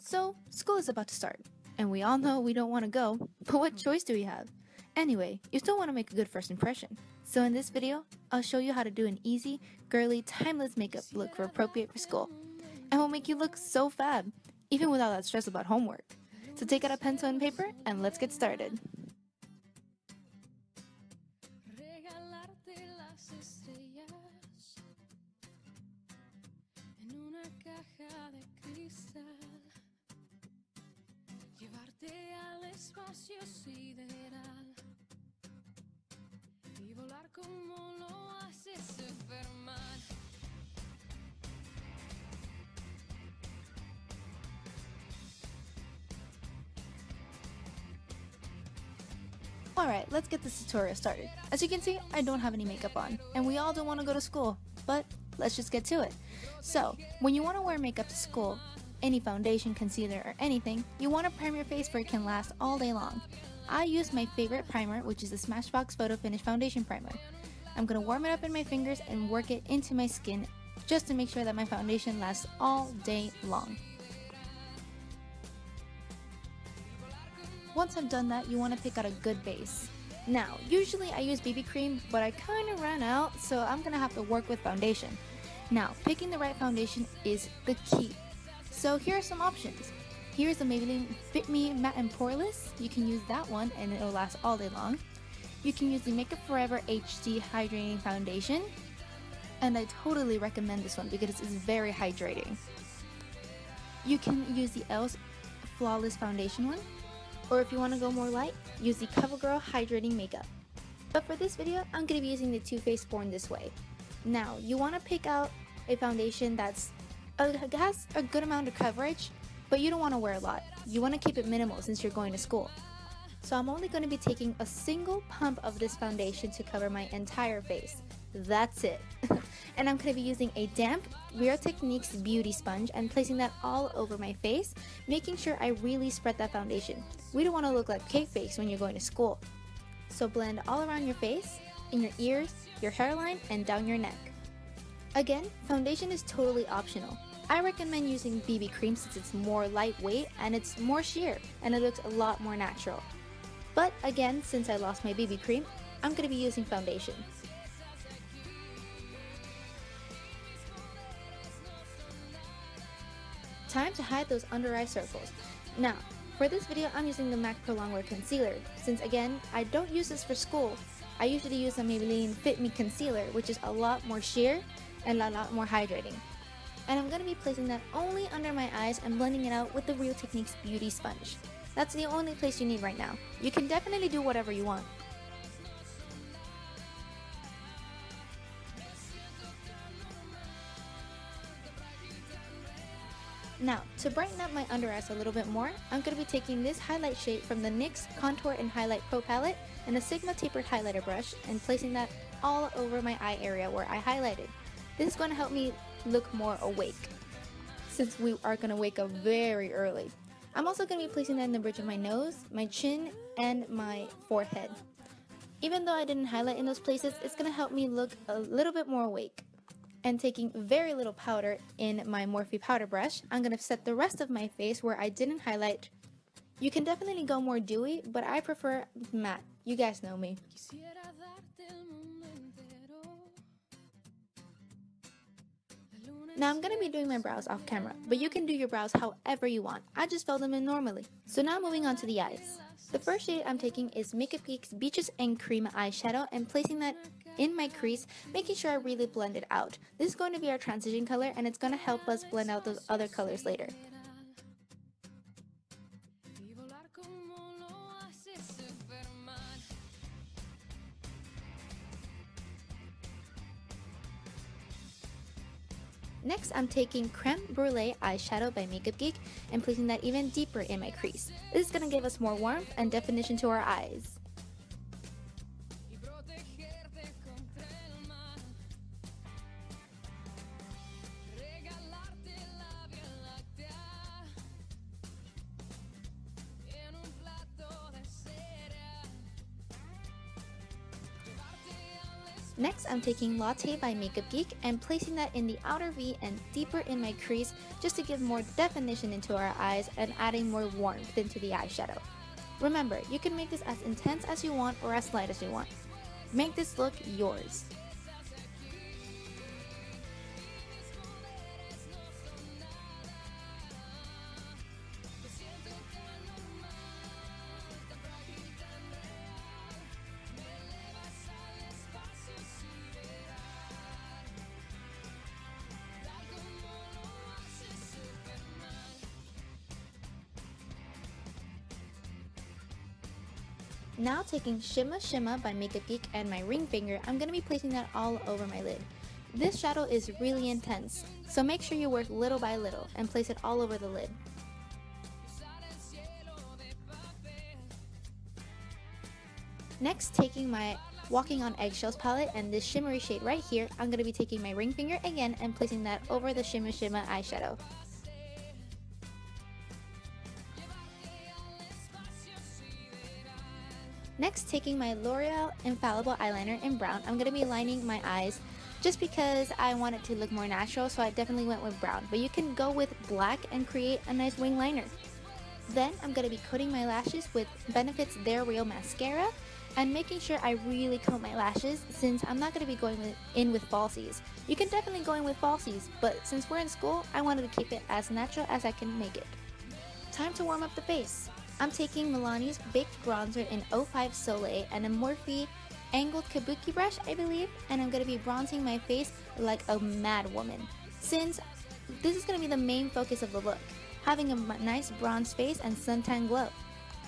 So, school is about to start, and we all know we don't want to go, but what choice do we have? Anyway, you still want to make a good first impression. So in this video, I'll show you how to do an easy, girly, timeless makeup look for appropriate for school. And will make you look so fab, even without that stress about homework. So take out a pencil and paper, and let's get started. Alright, let's get this tutorial started. As you can see, I don't have any makeup on, and we all don't want to go to school, but let's just get to it. So, when you want to wear makeup to school, any foundation, concealer, or anything, you want to prime your face where it can last all day long. I use my favorite primer, which is the Smashbox Photo Finish Foundation Primer. I'm going to warm it up in my fingers and work it into my skin just to make sure that my foundation lasts all day long. Once I've done that, you want to pick out a good base. Now, usually I use BB cream, but I kind of ran out, so I'm going to have to work with foundation. Now, picking the right foundation is the key. So here are some options. Here's the Maybelline Fit Me Matte and Poreless. You can use that one and it'll last all day long. You can use the Makeup Forever HD Hydrating Foundation. And I totally recommend this one because it's very hydrating. You can use the ELF's Flawless Foundation one. Or if you want to go more light, use the CoverGirl Hydrating Makeup. But for this video, I'm going to be using the Too Faced Born This Way. Now, you want to pick out a foundation that's has a good amount of coverage, but you don't want to wear a lot. You want to keep it minimal since you're going to school. So I'm only going to be taking a single pump of this foundation to cover my entire face. That's it. And I'm going to be using a damp Real Techniques beauty sponge and placing that all over my face, making sure I really spread that foundation. We don't want to look like cake face when you're going to school. So blend all around your face, in your ears, your hairline, and down your neck. Again, foundation is totally optional. I recommend using BB cream since it's more lightweight and it's more sheer and it looks a lot more natural. But again, since I lost my BB cream, I'm going to be using foundation. Time to hide those under eye circles. Now, for this video, I'm using the MAC Prolongwear Concealer. Since again, I don't use this for school, I usually use the Maybelline Fit Me Concealer, which is a lot more sheer and a lot more hydrating. And I'm going to be placing that only under my eyes and blending it out with the Real Techniques beauty sponge. That's the only place you need right now. You can definitely do whatever you want. Now, to brighten up my under eyes a little bit more, I'm going to be taking this highlight shade from the NYX Contour and Highlight Pro Palette and a Sigma tapered highlighter brush and placing that all over my eye area where I highlighted. This is going to help me look more awake, since we are going to wake up very early. I'm also going to be placing that in the bridge of my nose, my chin, and my forehead. Even though I didn't highlight in those places, it's going to help me look a little bit more awake. And taking very little powder in my Morphe powder brush, I'm going to set the rest of my face where I didn't highlight. You can definitely go more dewy, but I prefer matte. You guys know me. Now I'm going to be doing my brows off camera, but you can do your brows however you want. I just fill them in normally. So now moving on to the eyes. The first shade I'm taking is Makeup Geek's Beaches and Creme eyeshadow and placing that in my crease, making sure I really blend it out. This is going to be our transition color and it's going to help us blend out those other colors later. Next, I'm taking Creme Brulee eyeshadow by Makeup Geek and placing that even deeper in my crease. This is going to give us more warmth and definition to our eyes. Next, I'm taking Latte by Makeup Geek and placing that in the outer V and deeper in my crease just to give more definition into our eyes and adding more warmth into the eyeshadow. Remember, you can make this as intense as you want or as light as you want. Make this look yours. Now taking Shimma by Makeup Geek and my ring finger, I'm going to be placing that all over my lid. This shadow is really intense, so make sure you work little by little and place it all over the lid. Next, taking my Walking on Eggshells palette and this shimmery shade right here, I'm going to be taking my ring finger again and placing that over the Shimma eyeshadow. Next, taking my Loreal Infallible eyeliner in brown, I'm going to be lining my eyes just because I want it to look more natural, so I definitely went with brown. But you can go with black and create a nice wing liner. Then I'm going to be coating my lashes with Benefit's They're Real mascara and making sure I really coat my lashes since I'm not going to be going in with falsies. You can definitely go in with falsies, but since we're in school, I wanted to keep it as natural as I can make it. Time to warm up the face. I'm taking Milani's Baked Bronzer in 05 Soleil and a Morphe angled kabuki brush, I believe, and I'm going to be bronzing my face like a mad woman, since this is going to be the main focus of the look, having a nice bronze face and suntan glow.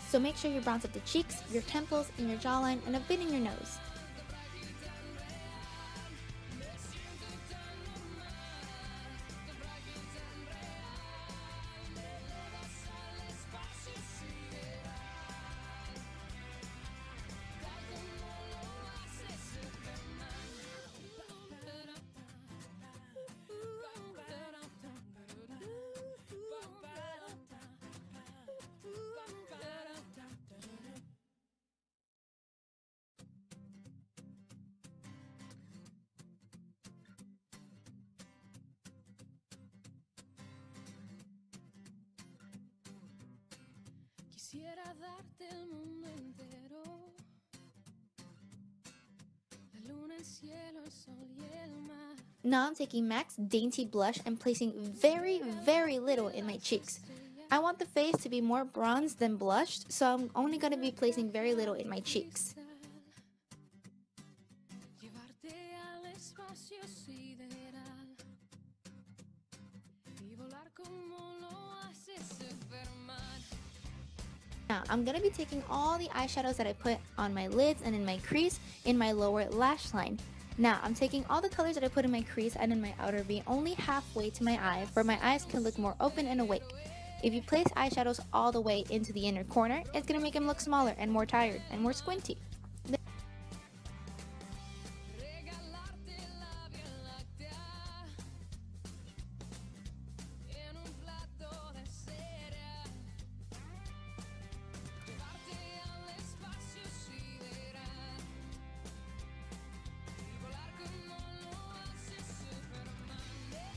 So make sure you bronze up the cheeks, your temples, and your jawline, and a bit in your nose. Quisiera darte el mundo entero, la luna, el cielo, el sol y el mar. Now I'm taking MAC's Dainty blush and placing very, very little in my cheeks. I want the face to be more bronzed than blushed, so I'm only going to be placing very little in my cheeks. Now, I'm going to be taking all the eyeshadows that I put on my lids and in my crease in my lower lash line. Now, I'm taking all the colors that I put in my crease and in my outer V only halfway to my eye, where my eyes can look more open and awake. If you place eyeshadows all the way into the inner corner, it's going to make them look smaller and more tired and more squinty.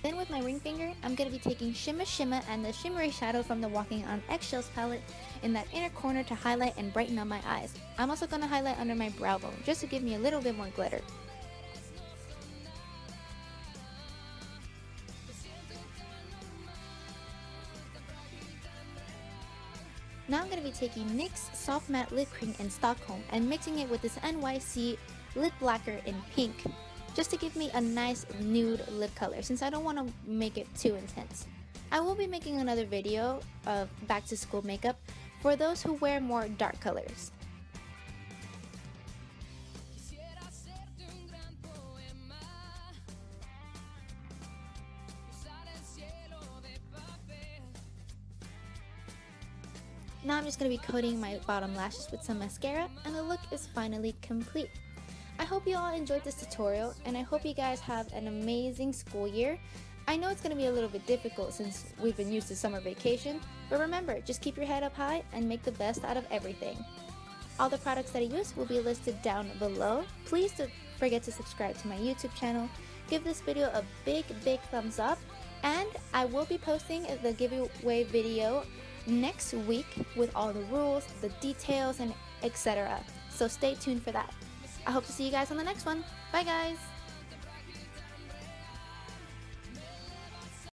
Then with my ring finger, I'm going to be taking Shimma and the shimmery shadow from the Walking on Eggshells palette in that inner corner to highlight and brighten up my eyes. I'm also going to highlight under my brow bone just to give me a little bit more glitter. Now I'm going to be taking NYX Soft Matte Lip Cream in Stockholm and mixing it with this NYC Lip Lacquer in pink, just to give me a nice nude lip color since I don't want to make it too intense. I will be making another video of back to school makeup for those who wear more dark colors. Now I'm just going to be coating my bottom lashes with some mascara and the look is finally complete. I hope you all enjoyed this tutorial and I hope you guys have an amazing school year. I know it's going to be a little bit difficult since we've been used to summer vacation, but remember, just keep your head up high and make the best out of everything. All the products that I use will be listed down below. Please forget to subscribe to my YouTube channel, give this video a big thumbs up, and I will be posting the giveaway video next week with all the rules, the details, and etc. So stay tuned for that. I hope to see you guys on the next one. Bye guys!